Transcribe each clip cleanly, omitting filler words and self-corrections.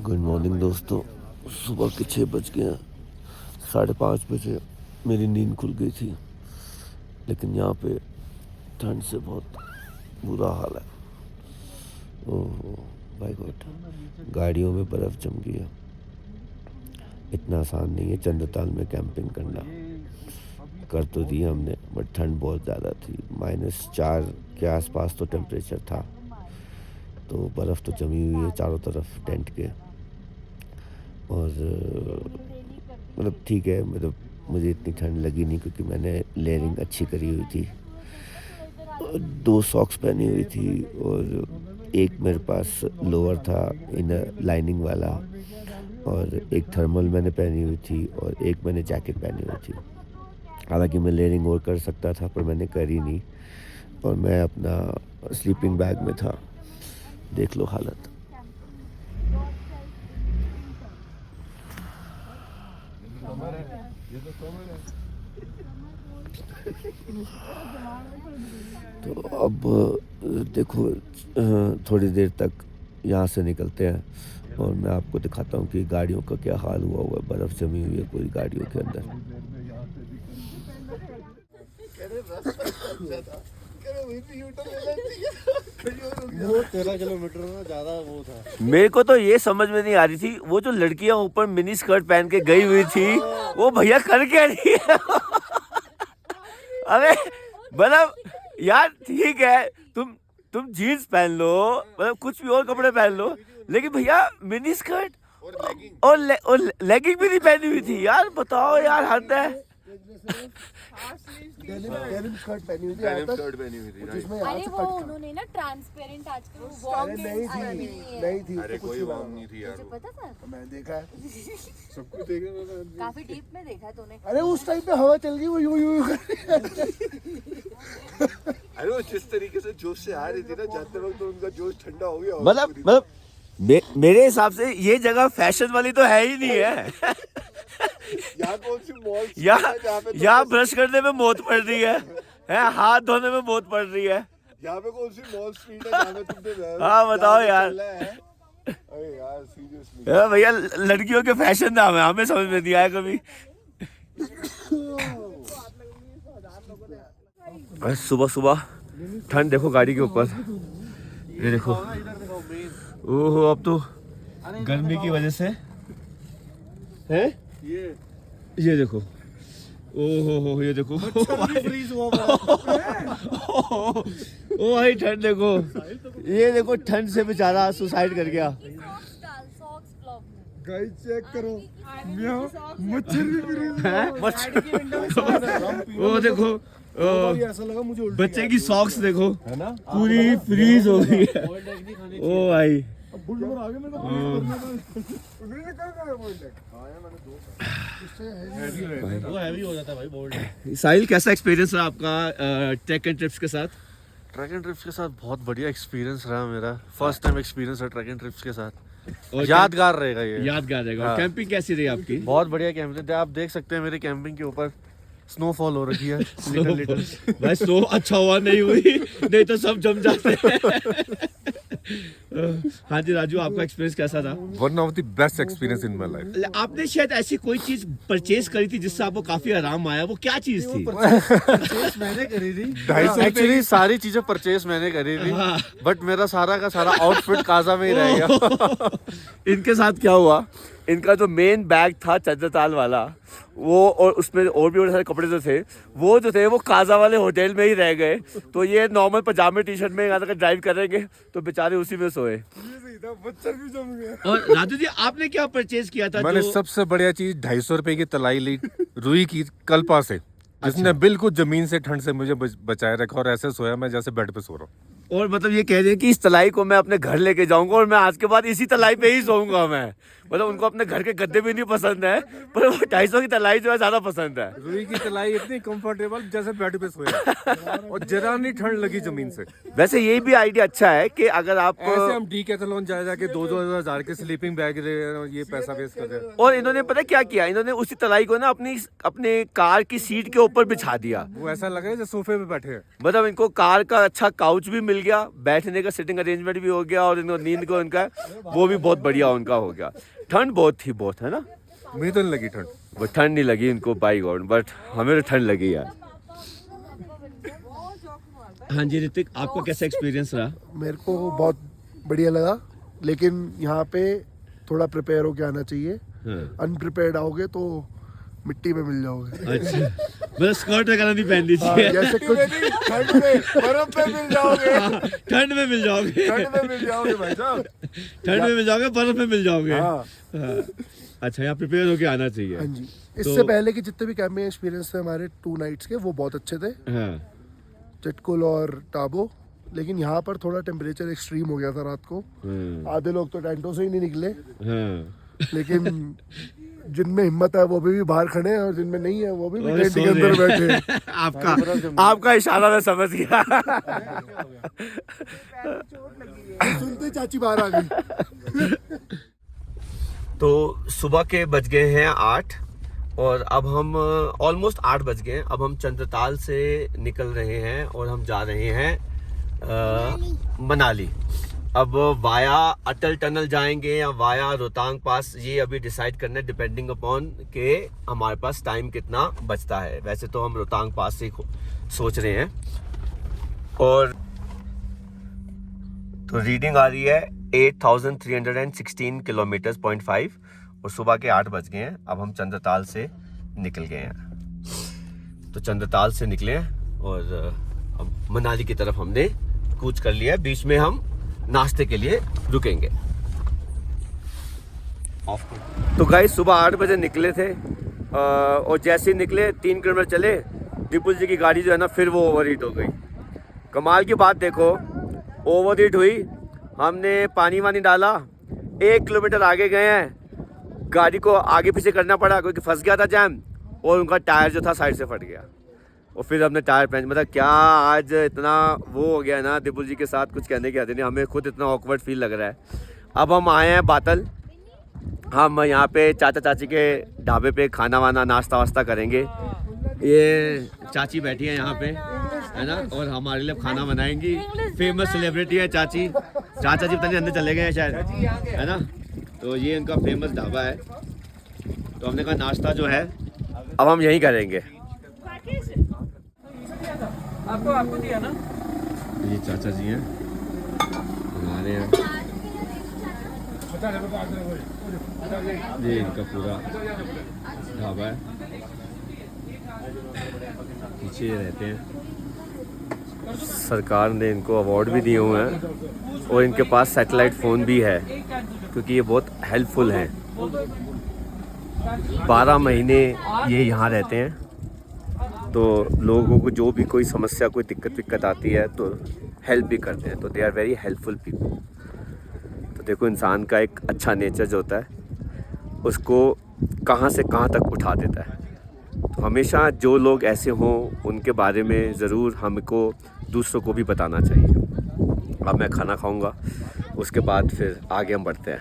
Good morning दोस्तों। सुबह के 6 बज गए हैं। 5:30 बजे मेरी नींद खुल गई थी, लेकिन यहाँ पे ठंड से बहुत बुरा हाल है। ओह भाई गॉड, गाड़ियों में बर्फ़ जम गई है। इतना आसान नहीं है चंद्रताल में कैंपिंग करना। कर तो दी हमने, बट ठंड बहुत ज़्यादा थी। -4 के आसपास तो टेम्परेचर था, तो बर्फ़ तो जमी हुई है चारों तरफ टेंट के। और मतलब ठीक है, मतलब मुझे इतनी ठंड लगी नहीं क्योंकि मैंने लेयरिंग अच्छी करी हुई थी। 2 सॉक्स पहनी हुई थी और एक मेरे पास लोअर था इनर लाइनिंग वाला, और एक थर्मल मैंने पहनी हुई थी और एक मैंने जैकेट पहनी हुई थी। हालांकि मैं लेयरिंग और कर सकता था पर मैंने करी नहीं, और मैं अपना स्लीपिंग बैग में था। देख लो हालत। तो अब देखो, थोड़ी देर तक यहाँ से निकलते हैं और मैं आपको दिखाता हूँ कि गाड़ियों का क्या हाल हुआ है। बर्फ़ जमी हुई है पूरी गाड़ियों के अंदर। वो 13 किलोमीटर में ज्यादा वो था। मेरे को तो ये समझ में नहीं आ रही थी, वो जो लड़कियां ऊपर मिनी स्कर्ट पहन के गई हुई थी, वो भैया कर क्या रही है? अरे मतलब यार ठीक है, तुम जीन्स पहन लो, मतलब कुछ भी और कपड़े पहन लो, लेकिन भैया मिनी स्कर्ट और लेगिंग भी नहीं पहनी हुई थी यार। बताओ यार, हद है। डेनिम स्कर्ट पहनी हुई थी, जिसमें यहाँ अरे से वो कट था। उन्होंने ना ट्रांसपेरेंट आजकल वो अरे वार्म नहीं थी। अरे तो कोई कुछ वाम नहीं थी यार। तुझे पता था? मैं देखा है। सब कुछ देख रहा था। काफी डीप में देखा है तूने। अरे उस टाइम पे हवा चल गई, वो यूं अरे वो जिस तरीके से जोश से आ रही थी ना, जाते वक्त तो उनका जोश ठंडा हो गया। मतलब मेरे हिसाब से ये जगह फैशन वाली तो है ही नहीं है। यहाँ कौन सी मॉल यहाँ ब्रश करने में मौत पड़ रही है, हाथ धोने में मौत पड़ रही है। यहाँ पे कौन सी मॉल स्ट्रीट है जहाँ पे तुमने हाँ बताओ यार। अरे यार सीरियसली भैया लड़कियों के फैशन नाम है, हमें समझ में नहीं आया कभी। सुबह सुबह ठंड देखो गाड़ी के ऊपर, ये देखो। ओहो, अब तो गर्मी की वजह से है ये देखो। ओहो ये देखो। ओ भाई ठंड देखो, ये देखो ठंड से बेचारा सुसाइड कर गया। गाइस चेक करो, मच्छर भी वो देखो, ऐसा लगा मुझे बच्चे की सॉक्स देखो, है ना, पूरी फ्रीज हो गई है। ओ भाई वो हैवी हो जाता है भाई बोल्ड। साहिल, कैसा एक्सपीरियंस रहा आपका ट्रैक एंड ट्रिप्स के साथ? ट्रैक एंड ट्रिप्स के साथ बहुत बढ़िया एक्सपीरियंस रहा मेरा। फर्स्ट टाइम एक्सपीरियंस है ट्रैक एंड ट्रिप्स के साथ। और यादगार रहेगा ये। यादगार रहेगा। हाँ। कैंपिंग कैसी रही आपकी? बहुत बढ़िया कैंपिंग। आप देख सकते हैं मेरे कैंपिंग के ऊपर स्नोफॉल हो रखी है। Little little. भाई स्नो अच्छा हुआ नहीं हुई, नहीं तो सब जम जाते हैं। हाँ जी राजू, आपका एक्सपीरियंस कैसा था? One of the best experience in my life. आपने शायद ऐसी कोई चीज परचेज करी थी जिससे आपको काफी आराम आया, वो क्या चीज थी? मैंने करी थी। एक्चुअली सारी चीजें परचेज मैंने करी थी, बट मेरा सारा का सारा आउटफिट काजा में ही रह गया। इनके साथ क्या हुआ, इनका जो मेन बैग था चंद्रताल वाला, वो और उसमें और भी बड़े सारे कपड़े जो थे वो काजा वाले होटल में ही रह गए। तो ये नॉर्मल पजामे टी शर्ट में यहाँ तक ड्राइव करेंगे तो बेचारे उसी में सोए। मच्छर भी जम गया। और राजू जी, आपने क्या परचेज किया था? मैंने जो सबसे बढ़िया चीज 250 रुपए की तलाई ली रुई की कल्पा से, जिसने बिल्कुल जमीन से ठंड से मुझे बचाए रखा, और ऐसे सोया मैं जैसे बेड पे सो रहा हूँ। और मतलब ये कह रहे हैं कि इस तलाई को मैं अपने घर लेके जाऊंगा और मैं आज के बाद इसी तलाई पे ही सोऊंगा मैं। मतलब उनको अपने घर के गद्दे भी नहीं पसंद है, पर वो 250 की तलाई जो है ज्यादा पसंद है। रुई की तलाई इतनी कंफर्टेबल जैसे बेड पे सोया, और जरा नहीं ठंड लगी जमीन से। वैसे ये भी आइडिया अच्छा है कि अगर आप ऐसे हम डीकैथलॉन जा जाके 2-2 हजार के स्लीपिंग बैग ये पैसा वेस्ट कर रहे हैं। और इन्होंने पता क्या किया, इन्होंने उसी तलाई को ना अपने कार की सीट के ऊपर बिछा दिया। वो ऐसा लगा जैसे सोफे पे बैठे हैं। मतलब इनको कार का अच्छा काउच भी मिल गया, बैठने का सिटिंग अरेंजमेंट भी हो गया और इनको नींद को उनका वो भी बहुत बढ़िया उनका हो गया। ठंड बहुत थी, बहुत है ना, मुझे तो नहीं लगी ठंड। वो ठंड नहीं लगी इनको बाई गॉड, बट हमें तो ठंड लगी यार। हाँ जी ऋतिक, आपका कैसा एक्सपीरियंस रहा? मेरे को बहुत बढ़िया लगा, लेकिन यहाँ पे थोड़ा प्रिपेयर होके आना चाहिए। अनप्रिपेयर्ड आओगे तो मिट्टी में मिल जाओगे। अच्छा, मतलब स्कर्ट वगैरह नहीं पहननी हाँ, चाहिए। जैसे कुछ ठंड में बर्फ में मिल जाओगे। ठंड में मिल जाओगे, ठंड में मिल जाओगे भाई साहब। ठंड में मिल जाओगे, बर्फ में मिल जाओगे। हाँ। अच्छा, यहाँ प्रिपेयर होके आना चाहिए। हाँ जी, इससे पहले के जितने भी कैंपिंग एक्सपीरियंस थे हमारे 2 नाइट्स के, वो बहुत अच्छे थे, हाँ। चटकुल और टाबो। लेकिन यहाँ पर थोड़ा टेम्परेचर एक्सट्रीम हो गया था रात को। आधे लोग तो टेंटों से ही नहीं निकले, लेकिन जिनमें हिम्मत है वो भी बाहर खड़े हैं और जिनमें नहीं है वो भी टेंट के अंदर बैठे हैं। आपका इशारा मैं समझ गया। सुनते चाची बाहर आ गई। तो सुबह के बज गए हैं 8 और अब हम ऑलमोस्ट 8 बज गए हैं। अब हम चंद्रताल से निकल रहे हैं और हम जा रहे हैं मनाली। अब वाया अटल टनल जाएंगे या वाया रोहतांग पास, ये अभी डिसाइड करना है डिपेंडिंग अपॉन के हमारे पास टाइम कितना बचता है। वैसे तो हम रोहतांग पास से सोच रहे हैं। और तो रीडिंग आ रही है 8316 किलोमीटर 0.5 और सुबह के 8 बज गए हैं। अब हम चंद्रताल से निकल गए हैं। तो चंद्रताल से निकले हैं और अब मनाली की तरफ हमने कूच कर लिया। बीच में हम नाश्ते के लिए रुकेंगे। तो गाइस सुबह 8 बजे निकले थे और जैसे ही निकले 3 किलोमीटर चले, डिपुल जी की गाड़ी जो है ना फिर वो ओवरहीट हो गई। कमाल की बात देखो, ओवरहीट हुई, हमने पानी वानी डाला, 1 किलोमीटर आगे गए हैं, गाड़ी को आगे पीछे करना पड़ा क्योंकि फंस गया था जैम और उनका टायर जो था साइड से फट गया। और फिर हमने टायर पहन, मतलब क्या आज इतना वो हो गया ना दिपुल जी के साथ, कुछ कहने की आदत नहीं, हमें खुद इतना ऑकवर्ड फील लग रहा है। अब हम आए हैं बातल, हम यहाँ पे चाचा चाची के ढाबे पे खाना वाना नाश्ता वास्ता करेंगे। ये चाची बैठी है यहाँ पे, है ना, और हमारे लिए खाना बनाएंगी। फेमस सेलिब्रिटी है चाची। चाचा जी पता नहीं अंदर चले गए हैं शायद, है ना। तो ये इनका फेमस ढाबा है। तो हमने कहा नाश्ता जो है अब हम यहीं करेंगे। आपको दिया ना। ये चाचा जी हैं, बना रहे हैं। ये इनका पूरा ढाबा है, पीछे ये रहते हैं। सरकार ने इनको अवार्ड भी दिए हुए हैं और इनके पास सैटेलाइट फ़ोन भी है क्योंकि ये बहुत हेल्पफुल हैं। 12 महीने ये यहाँ रहते हैं, तो लोगों को जो भी कोई समस्या कोई दिक्कत आती है तो हेल्प भी करते हैं। तो they are very helpful people. तो देखो इंसान का एक अच्छा नेचर जो होता है उसको कहाँ से कहाँ तक उठा देता है। तो हमेशा जो लोग ऐसे हों उनके बारे में ज़रूर हमको दूसरों को भी बताना चाहिए। अब मैं खाना खाऊंगा, उसके बाद फिर आगे हम बढ़ते हैं।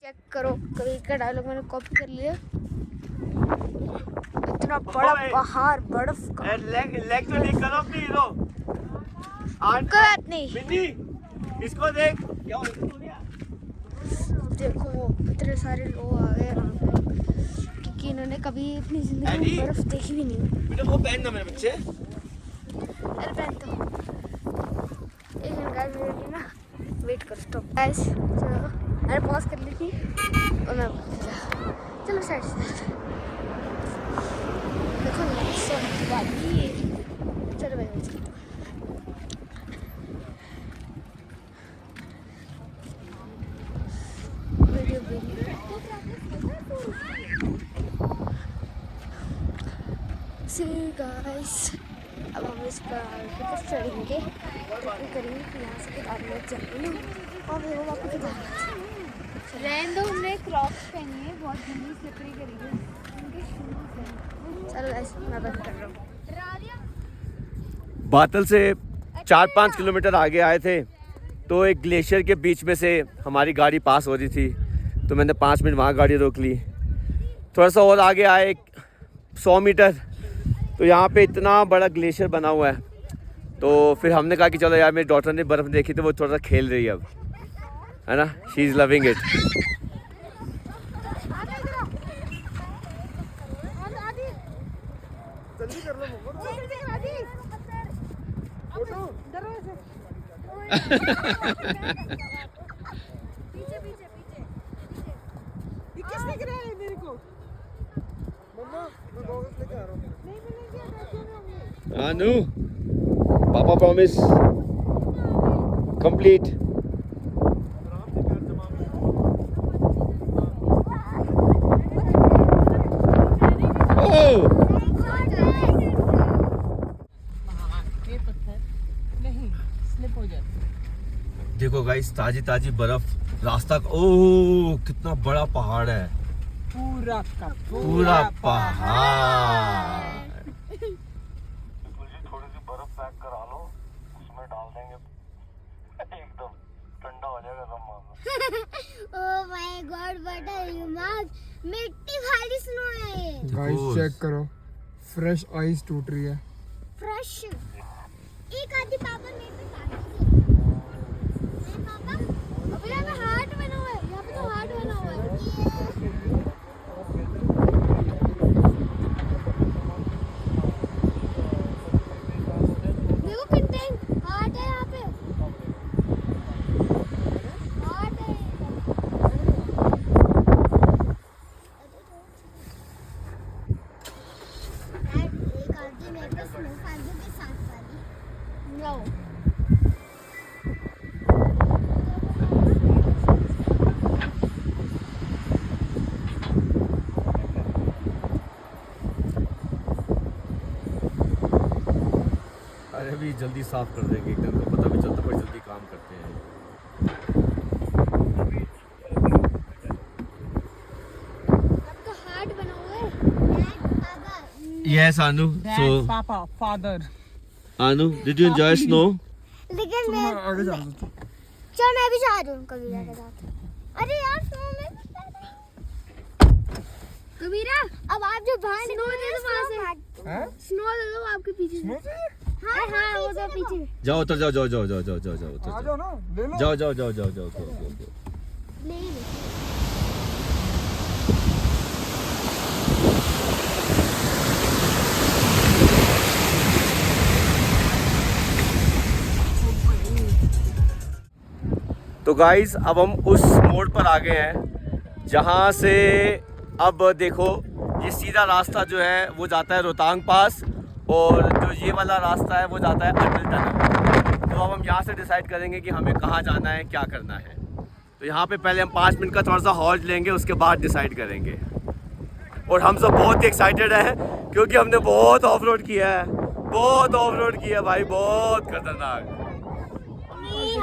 चेक करो, कभी का डायलॉग मैंने कॉपी कर लिया। इतना बड़ा पहाड़ बर्फ का, लेग तो ठीक करो प्लीज। कोई बात नहीं। इसको देख, देखो वो इतने सारे लोग आ गए यहाँ पे क्योंकि इन्होंने कभी अपनी जिंदगी में बर्फ देखी भी नहीं। बेटा वो पहन ना मेरे बच्चे। अरे पहन तो एक मिनट गाइस, मेरे ना वेट कर। स्टॉप गाइस, चलो अरे पॉज कर ली थी और मैं चलो साइड से देखो ना सब गाड़ी। चलो भाई गाइस, अब हम इस पर चढ़ेंगे, ट्रैकिंग करेंगे, फिर यहाँ से केदारनाथ जाएंगे और फिर वो आपको केदारनाथ रहने दो, हमने क्रॉक्स पहनी है, बहुत गंदी स्लिपरी करेगी उनके शूज हैं। चलो गाइस मैं बंद कर रहा हूँ। बातल से 4-5 किलोमीटर आगे आए थे तो एक ग्लेशियर के बीच में से हमारी गाड़ी पास हो रही थी, तो मैंने 5 मिनट वहाँ गाड़ी रोक ली। थोड़ा सा और आगे आए 100 मीटर, तो यहाँ पे इतना बड़ा ग्लेशियर बना हुआ है तो फिर हमने कहा कि चलो यार मेरी डॉटर ने बर्फ़ देखी तो वो थोड़ा सा खेल रही है अब, है ना, she is loving it. Anu, Papa promise complete. Oh! ये पत्थर नहीं स्लिप हो जाता। देखो गाइस, ताजी ताजी बर्फ रास्ता। ओह कितना बड़ा पहाड़ है, पूरा का पूरा पहाड़। थोड़ी सी बर्फ पैक करा लो, उसमें डाल देंगे, एकदम ठंडा हो जाएगा सब। Oh my God what a remark, मिट्टी खाली स्नो है ये। गाइस चेक करो, फ्रेश आइस टूट रही है। फ्रेश एक आधी पापा मेरे पे काट दे पापा। अबे यहाँ पे हार्ट बना हुआ है, यहाँ पे तो हार्ट बना हुआ है। देखो कितने हार्ट है यहाँ पे, हार्ट है। एक आधी मेरे पे स्नो फाइबर के साथ वाली नो। अरे अभी जल्दी साफ कर देंगे, एकदम तो पता भी चलता पर जल्दी काम करते हैं। आपका हार्ट बना हुआ है पापा। Yes, Anu. So, पापा father. Anu, did you enjoy snow? लेकिन मैं चल मैं भी जा रही हूँ कबीरा के साथ। अरे यार स्नो में कबीरा, अब आप जो बाहर स्नो दे दो वहाँ से, स्नो दे दो आपके पीछे से। हाँ हाँ वो तो पीछे। जाओ उतर जाओ, जाओ जाओ जाओ जाओ जाओ जाओ उतर जाओ ना ले लो। जाओ जाओ जाओ जाओ जाओ जाओ। नहीं तो गाइस अब हम उस मोड़ पर आ गए हैं जहाँ से अब देखो ये सीधा रास्ता जो है वो जाता है रोहतांग पास, और जो ये वाला रास्ता है वो जाता है अटल टनल। तो अब हम यहाँ से डिसाइड करेंगे कि हमें कहाँ जाना है, क्या करना है। तो यहाँ पे पहले हम 5 मिनट का थोड़ा सा हॉल्ट लेंगे, उसके बाद डिसाइड करेंगे। और हम सब बहुत ही एक्साइटेड हैं क्योंकि हमने बहुत ऑफ रोड किया है, बहुत ऑफ रोड किया भाई, बहुत खतरनाक।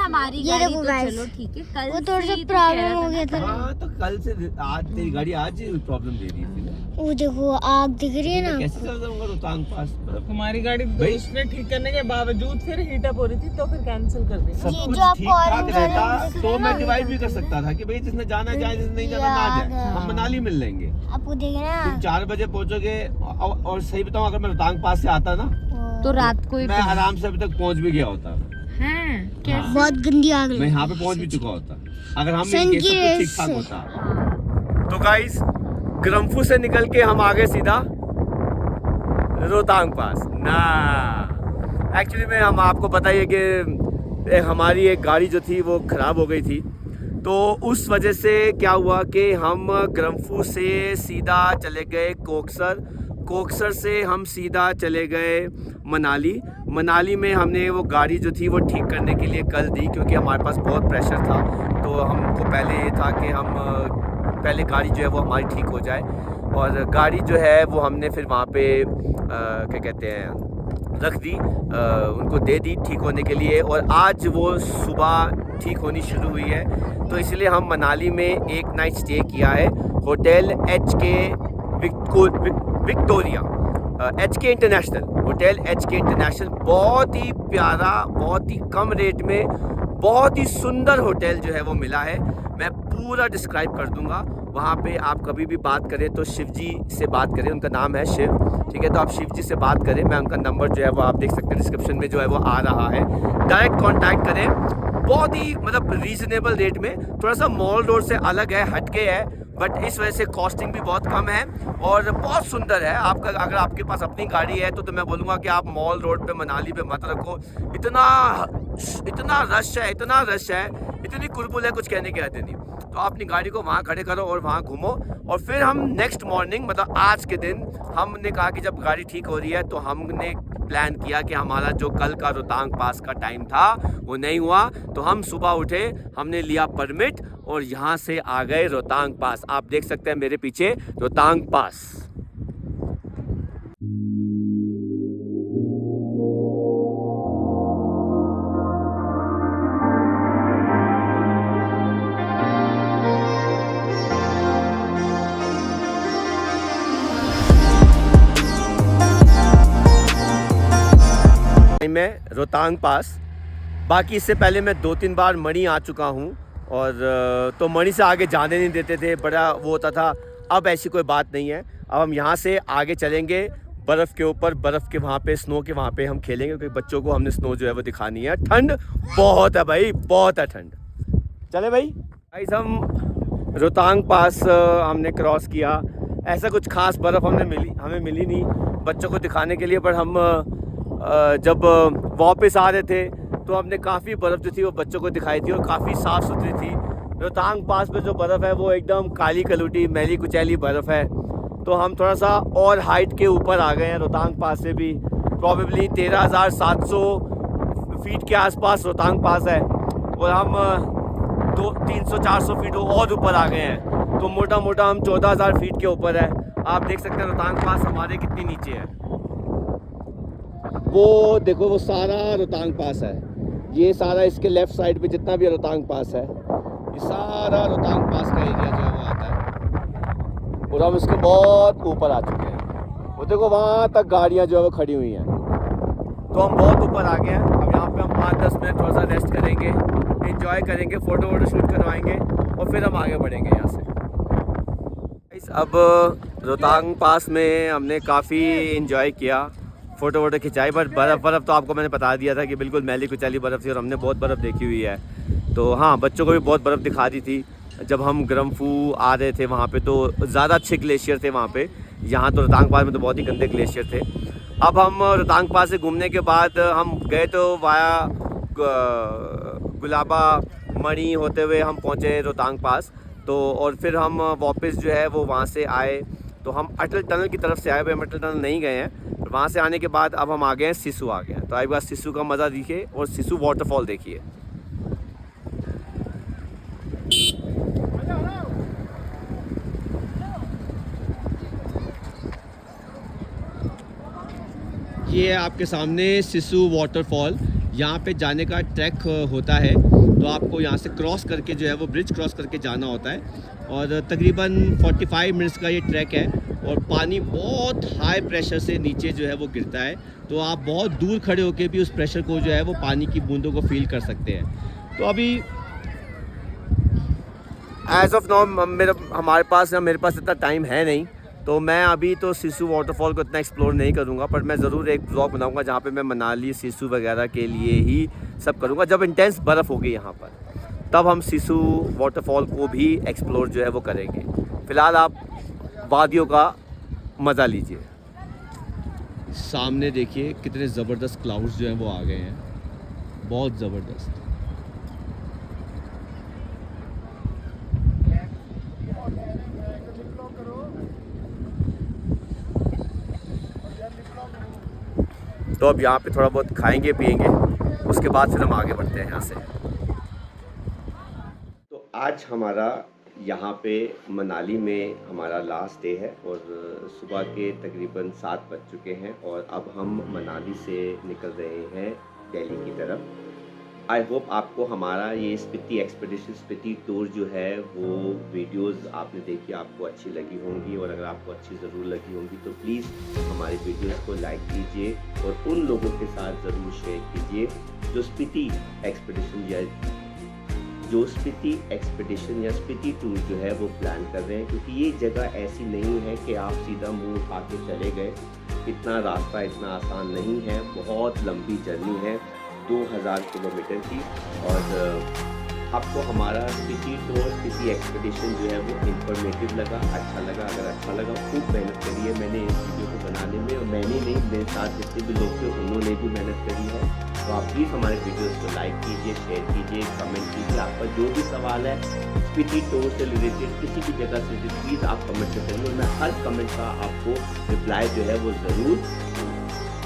हमारी ये गाड़ी देखो तो guys, चलो ठीक है, कल वो थोड़ा से सा ही तो प्रॉब्लम कह रहा हो था गया था। हाँ तो कल से आज तेरी गाड़ी आज ही प्रॉब्लम दे रही थी ना। वो देखो आग दिख रही है ना। कैसे चल जाऊंगा रोहतांग पास? तुम्हारी गाड़ी भाई- उसने ठीक करने के बावजूद फिर हीट अप हो रही थी, तो फिर कैंसिल कर दी। सब ये कुछ जो आपको ठीक ठाक orange रहता orange दिख तो रहा है मैं ना, डिवाइड भी कर सकता था कि भाई जिसने जाना है जाए, जिसने नहीं जाना ना जाए, हम मनाली मिल लेंगे। आपको देख रहे तुम हैं 4 बजे पहुंचोगे और सही बताऊं अगर मैं रोहतांग पास से आता ना तो रात को ही मैं आराम से अभी तक पहुंच भी गया होता। हैं कैसे? बहुत गंदी आग मैं लगी। यहाँ पे पहुंच भी चुका होता अगर हम सन इनके की सब कुछ ठीक रेस ठाक से। होता। तो गाइस ग्रम्फू से निकल के हम आगे सीधा रोहतांग पास ना। एक्चुअली में हम आपको पता ही है कि हमारी एक गाड़ी जो थी वो ख़राब हो गई थी, तो उस वजह से क्या हुआ कि हम ग्रम्फू से सीधा चले गए कोकसर, कोकसर से हम सीधा चले गए मनाली। मनाली में हमने वो गाड़ी जो थी वो ठीक करने के लिए कल दी, क्योंकि हमारे पास बहुत प्रेशर था। तो हमको पहले ये था कि हम पहले गाड़ी जो है वो हमारी ठीक हो जाए, और गाड़ी जो है वो हमने फिर वहाँ पे क्या कहते हैं रख दी, उनको दे दी ठीक होने के लिए। और आज वो सुबह ठीक होनी शुरू हुई है, तो इसलिए हम मनाली में एक नाइट स्टे किया है hotel HK Victoria, HK international, hotel HK international. बहुत ही प्यारा, बहुत ही कम रेट में बहुत ही सुंदर होटल जो है वो मिला है। मैं पूरा डिस्क्राइब कर दूंगा। वहाँ पे आप कभी भी बात करें तो शिव जी से बात करें, उनका नाम है शिव, ठीक है। तो आप शिव जी से बात करें, मैं उनका नंबर जो है वो आप देख सकते हैं डिस्क्रिप्शन में जो है वो आ रहा है, डायरेक्ट कांटेक्ट करें। बहुत ही मतलब रीजनेबल रेट में, थोड़ा सा मॉल रोड से अलग है, हटके है, बट इस वजह से कॉस्टिंग भी बहुत कम है और बहुत सुंदर है। आपका अगर आपके पास अपनी गाड़ी है तो मैं बोलूँगा कि आप मॉल रोड पे मनाली पे मत रखो। इतना रश है, इतना रश है, इतनी कुलबुल है, कुछ कहने की हद नहीं। तो आप अपनी गाड़ी को वहाँ खड़े करो और वहाँ घूमो। और फिर हम नेक्स्ट मॉर्निंग मतलब आज के दिन हमने कहा कि जब गाड़ी ठीक हो रही है तो हमने प्लान किया कि हमारा जो कल का रोहतांग पास का टाइम था वो नहीं हुआ, तो हम सुबह उठे, हमने लिया परमिट और यहाँ से आ गए रोहतांग पास। आप देख सकते हैं मेरे पीछे रोहतांग पास। मैं रोहतांग पास, बाकी इससे पहले मैं 2-3 बार मणि आ चुका हूँ और तो मणि से आगे जाने नहीं देते थे, बड़ा वो होता था। अब ऐसी कोई बात नहीं है। अब हम यहाँ से आगे चलेंगे बर्फ़ के ऊपर, बर्फ़ के वहाँ पे, स्नो के वहाँ पे हम खेलेंगे क्योंकि बच्चों को हमने स्नो जो है वो दिखानी है। ठंड बहुत है भाई, बहुत है ठंड। चले भाई गाइस, हम रोहतांग पास हमने क्रॉस किया। ऐसा कुछ खास बर्फ़ हमें मिली नहीं बच्चों को दिखाने के लिए, पर हम जब वापस आ रहे थे तो हमने काफ़ी बर्फ़ जो थी वो बच्चों को दिखाई थी और काफ़ी साफ़ सुथरी थी। रोहतांग पास में जो बर्फ़ है वो एकदम काली कलूटी मैली कुचैली बर्फ़ है। तो हम थोड़ा सा और हाइट के ऊपर आ गए हैं रोहतांग पास से भी, प्रॉबेबली 13,700 फीट के आसपास रोहतांग पास है और हम 300-400 फीट और ऊपर आ गए हैं। तो मोटा मोटा हम 14,000 फीट के ऊपर है। आप देख सकते हैं रोहतांग पास हमारे कितनी नीचे है। वो देखो, वो सारा रोहतांग पास है, ये सारा इसके लेफ्ट साइड पे जितना भी रोहतांग पास है, ये सारा रोहतांग पास का एरिया जो है वो आता है। और हम इसके बहुत ऊपर आ चुके हैं। वो देखो वहाँ तक गाड़ियाँ जो है वो खड़ी हुई हैं। तो हम बहुत ऊपर आ गए हैं। अब यहाँ पे हम 5-10 मिनट थोड़ा सा रेस्ट करेंगे, एंजॉय करेंगे, फ़ोटो शूट करवाएंगे और फिर हम आगे बढ़ेंगे यहाँ से। अब रोहतांग पास में हमने काफ़ी एंजॉय किया, फ़ोटो खिंचाई, बट बर्फ़ तो आपको मैंने बता दिया था कि बिल्कुल मैली कुचैली बर्फ़ थी और हमने बहुत बर्फ़ देखी हुई है। तो हाँ, बच्चों को भी बहुत बर्फ़ दिखा दी थी। जब हम ग्रम्फू आ रहे थे वहाँ पे तो ज़्यादा अच्छे ग्लेशियर थे वहाँ पे। यहाँ तो रोहतांग पास में तो बहुत ही गंदे ग्लेशियर थे। अब हम रोहतांग पास से घूमने के बाद हम गए तो वाया गुलाबा मणि होते हुए हम पहुँचे रोहतांग पास। तो और फिर हम वापस जो है वो वहाँ से आए, तो हम अटल टनल की तरफ से आए। हम अटल टनल नहीं गए हैं। वहाँ से आने के बाद अब हम आ गए हैं सिसु आ गए हैं। तो एक बार सिसु का मज़ा देखिए और सिसु वाटरफॉल देखिए। ये है आपके सामने सिसु वाटरफॉल। यहाँ पे जाने का ट्रैक होता है, तो आपको यहाँ से क्रॉस करके जो है वो ब्रिज क्रॉस करके जाना होता है और तकरीबन 45 मिनट्स का ये ट्रैक है। और पानी बहुत हाई प्रेशर से नीचे जो है वो गिरता है, तो आप बहुत दूर खड़े होकर भी उस प्रेशर को जो है वो पानी की बूंदों को फील कर सकते हैं। तो अभी एज ऑफ नाउ मेरे पास इतना टाइम है नहीं, तो मैं अभी तो सिसु वाटरफॉल को इतना एक्सप्लोर नहीं करूँगा, पर मैं ज़रूर एक ब्लॉग बनाऊँगा जहाँ पे मैं मनाली सिसु वगैरह के लिए ही सब करूँगा। जब इंटेंस बर्फ़ होगी यहाँ पर तब हम सिसु वाटरफॉल को भी एक्सप्लोर जो है वो करेंगे। फ़िलहाल आप वादियों का मज़ा लीजिए। सामने देखिए कितने ज़बरदस्त क्लाउड्स जो हैं वो आ गए हैं, बहुत ज़बरदस्त। तो अब यहाँ पे थोड़ा बहुत खाएंगे पिएंगे, उसके बाद फिर हम आगे बढ़ते हैं यहाँ से। तो आज हमारा यहाँ पे मनाली में हमारा लास्ट डे है और सुबह के तकरीबन 7 बज चुके हैं और अब हम मनाली से निकल रहे हैं दिल्ली की तरफ। आई होप आपको हमारा ये स्पीति एक्सपेडिशन स्पीति टूर जो है वो वीडियोस आपने देखी, आपको अच्छी लगी होंगी, और अगर आपको अच्छी ज़रूर लगी होंगी तो प्लीज़ हमारे वीडियोस को लाइक कीजिए और उन लोगों के साथ ज़रूर शेयर कीजिए जो स्पीति एक्सपेडिशन या स्पीति टूर जो है वो प्लान कर रहे हैं, क्योंकि ये जगह ऐसी नहीं है कि आप सीधा मुंह उठा के चले गए। इतना रास्ता इतना आसान नहीं है, बहुत लंबी जर्नी है 2000 किलोमीटर की। और आपको हमारा स्पीति टूर स्पीति एक्सपेडिशन जो है वो इंफॉर्मेटिव लगा, अच्छा लगा, अगर अच्छा लगा खूब मेहनत करी है मैंने इस वीडियो को बनाने में, और मैंने नहीं, मेरे साथ जितने भी लोग थे उन्होंने भी मेहनत करी है। तो आप प्लीज़ हमारे वीडियोस को लाइक कीजिए, शेयर कीजिए, कमेंट कीजिए। आपका जो भी सवाल है स्पीति टूर से रिलेटेड किसी भी जगह से प्लीज़ आप कमेंट में करिए, और मैं हर कमेंट का आपको रिप्लाई जो है वो ज़रूर दूँगा।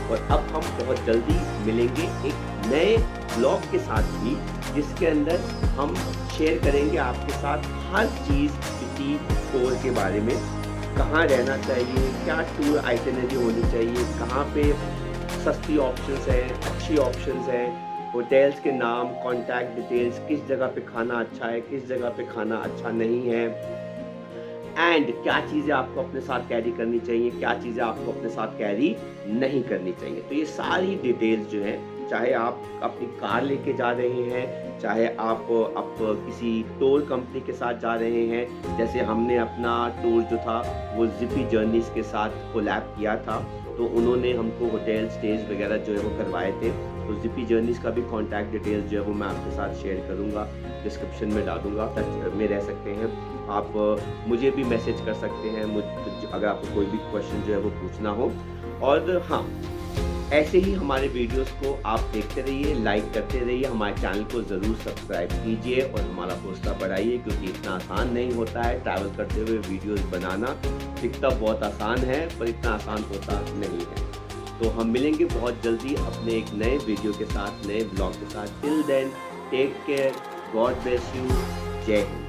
और अब हम बहुत जल्दी मिलेंगे एक नए ब्लॉग के साथ भी, जिसके अंदर हम शेयर करेंगे आपके साथ हर चीज़ स्पीति टूर के बारे में, कहाँ रहना चाहिए, क्या टूर आइटनरी होनी चाहिए, कहाँ पे सस्ती ऑप्शंस हैं, अच्छी ऑप्शंस हैं, होटल्स के नाम, कॉन्टैक्ट डिटेल्स, किस जगह पे खाना अच्छा है, किस जगह पे खाना अच्छा नहीं है, एंड क्या चीज़ें आपको अपने साथ कैरी करनी चाहिए, क्या चीज़ें आपको अपने साथ कैरी नहीं करनी चाहिए। तो ये सारी डिटेल्स जो हैं, चाहे आप अपनी कार लेके जा रहे हैं, चाहे आप किसी टूर कंपनी के साथ जा रहे हैं, जैसे हमने अपना टूर जो था वो जिपी जर्नीज के साथ कोलैब किया था, तो उन्होंने हमको होटल स्टेज वगैरह जो है वो करवाए थे। तो जिपी जर्नीज का भी कॉन्टैक्ट डिटेल्स जो है वो मैं आपके साथ शेयर करूँगा, डिस्क्रिप्शन में डालूंगा, टच में रह सकते हैं आप, मुझे भी मैसेज कर सकते हैं अगर आपको कोई भी क्वेश्चन जो है वो पूछना हो। और हाँ, ऐसे ही हमारे वीडियोस को आप देखते रहिए, लाइक करते रहिए, हमारे चैनल को ज़रूर सब्सक्राइब कीजिए और हमारा हौसला बढ़ाइए, क्योंकि इतना आसान नहीं होता है ट्रैवल करते हुए वीडियोस बनाना। दिखता बहुत आसान है पर इतना आसान होता नहीं है। तो हम मिलेंगे बहुत जल्दी अपने एक नए वीडियो के साथ, नए ब्लॉग के साथ। Till then take care, God bless you, जय हिंद।